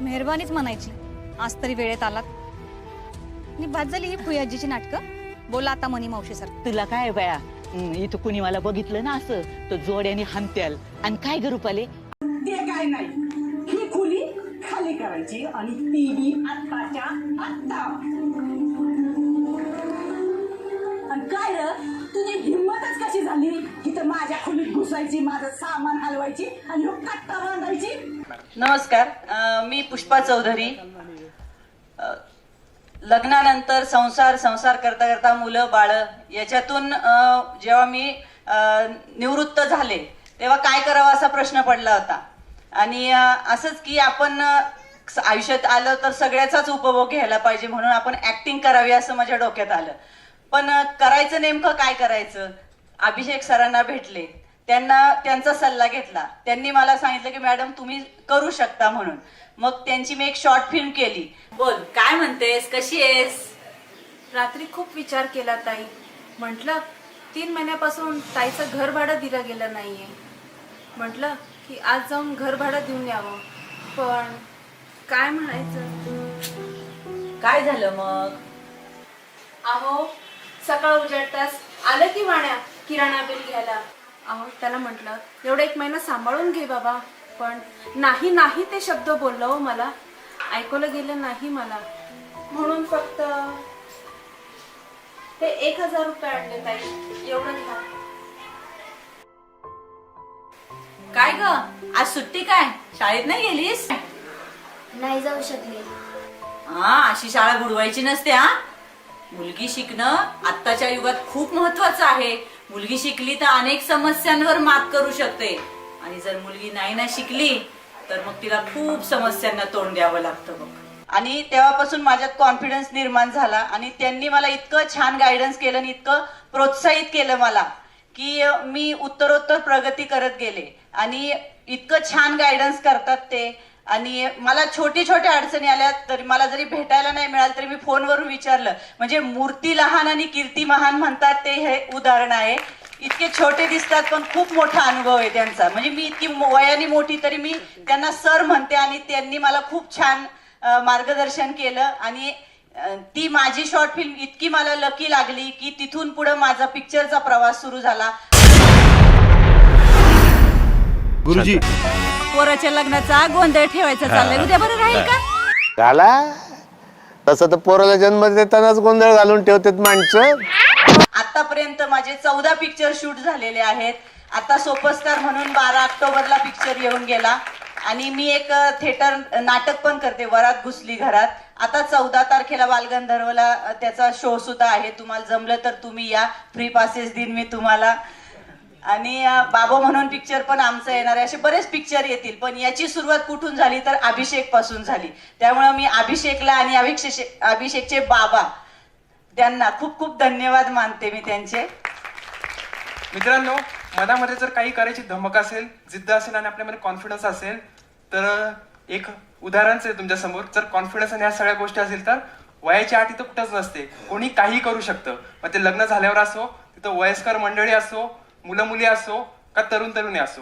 मेहरबानीच म्हणायची, आज तरी वेळेत आलात. आणि बाद झाली ही फुयाजीची नाटकं. बोला आता मनी मावशी सर. तुला काय बाया, इथं कुणी मला बघितलं ना असं तर जोड्याने हानत्याल. आणि काय ग रुपाले, ते काय नाही, ही खोली खाली करायची आणि ती बी आत्ताच्या आत्ता. आणि काय र, तुझी हिंमतच कशी झाली की तर माझ्या खोलीत घुसायची, माझं सामान हलवायची आणि हो कट्टा बांधायची. नमस्कार, मी पुष्पा चौधरी. लग्नानंतर संसार करता करता मुलं बाळ याच्यातून जेव्हा मी निवृत्त झाले तेव्हा काय करावं असा प्रश्न पडला होता. आणि असंच की आपण आयुष्यात आलं तर सगळ्याचाच उपभोग घ्यायला पाहिजे म्हणून आपण ऍक्टिंग करावी असं माझ्या डोक्यात आलं. पण करायचं नेमकं काय करायचं, अभिषेक सरांना भेटले, त्यांचा सल्ला घेतला. त्यांनी मला सांगितलं की मॅडम तुम्ही करू शकता म्हणून. मग त्यांची मी एक शॉर्ट फिल्म केली. बोल काय म्हणतेस, कशी आहेस? रात्री खूप विचार केला ताई. म्हटलं 3 महिन्यापासून ताईचं घर भाडं दिलं गेलं नाहीये. म्हटलं की आज जाऊन घर भाडं देऊन यावं, पण काय म्हणायचं. काय झालं मग? अहो सकाळ उजाडताच आलं की वाण्या किराणा बिल घ्यायला. अहो त्याला म्हटलं एवढा 1 महिना सांभाळून घे बाबा, पण नाही ते शब्द बोललं हो. मला ऐकवलं गेलं नाही मला, म्हणून फक्त ते 1000 रुपये आणले ताई, एवढं घ्या. काय ग, आज सुट्टी काय, शाळेत नाही गेलीस? नाही जाऊ शकले. हा, अशी शाळा बुडवायची नसते. हा, मुलगी शिकणं आत्ताच्या युगात खूप महत्वाचं आहे. मुलगी शिकली तर अनेक समस्यांवर मात करू शकते, आणि जर मुलगी नाही ना शिकली तर मग तिला खूप समस्यांना तोंड द्यावं लागतं बघ. आणि तेव्हापासून माझ्यात कॉन्फिडन्स निर्माण झाला आणि त्यांनी मला इतकं छान गायडन्स केलं आणि इतकं प्रोत्साहित केलं मला की मी उत्तरोत्तर प्रगती करत गेले. आणि इतकं छान गायडन्स करतात ते. आणि मला छोटी अडचणी आल्या तरी मला जरी भेटायला नाही मिळालं तरी मी फोनवरून विचारलं. म्हणजे मूर्ती लहान आणि कीर्ती महान म्हणतात ते हे उदाहरण आहे. इतके छोटे दिसतात पण खूप मोठा अनुभव आहे त्यांचा. म्हणजे मी इतकी वयाने मोठी तरी मी त्यांना सर म्हणते आणि त्यांनी मला खूप छान मार्गदर्शन केलं. आणि ती माझी शॉर्ट फिल्म इतकी मला लकी लागली की तिथून पुढे माझा पिक्चरचा प्रवास सुरू झाला. गुरुजी, पोराच्या लग्नाचा गोंधळ ठेवायचा चाललाय, उद्या बरं राहील का? घाला तसं तर पोराला जन्म देतानाच गोंधळ घालून ठेवतात माणसं. आतापर्यंत माझे 14 पिक्चर शूट झालेले आहेत. आता सुपरस्टार म्हणून 12 ऑक्टोबरला पिक्चर येऊन गेला. आणि मी एक थिएटर नाटक पण करते, वरात घुसली घरात. आता 14 तारखेला बालगंधर्वला त्याचा शो सुद्धा आहे. तुम्हाला जमलं तर तुम्ही या, फ्री पासेस देईन मी तुम्हाला. आणि बाबो म्हणून पिक्चर पण आमचं येणार आहे. असे बरेच पिक्चर येतील. पण याची सुरुवात कुठून झाली तर अभिषेक पासून झाली. त्यामुळे मी अभिषेकला आणि अभिषेकचे बाबा त्यांना खूप खूप धन्यवाद मानते मी त्यांचे. मित्रांनो, मनामध्ये जर काही करायची धमक असेल, जिद्द असेल आणि आपल्यामध्ये कॉन्फिडन्स असेल तर एक उदाहरणच आहे तुमच्या समोर. जर कॉन्फिडन्स आणि ह्या सगळ्या गोष्टी असतील तर वयाची अट इथं कुठंच नसते. कोणी काही करू शकतं. मग ते लग्न झाल्यावर असो, तिथं वयस्कर मंडळी असो, मुलं मुली असो का तरुण तरुणी असो.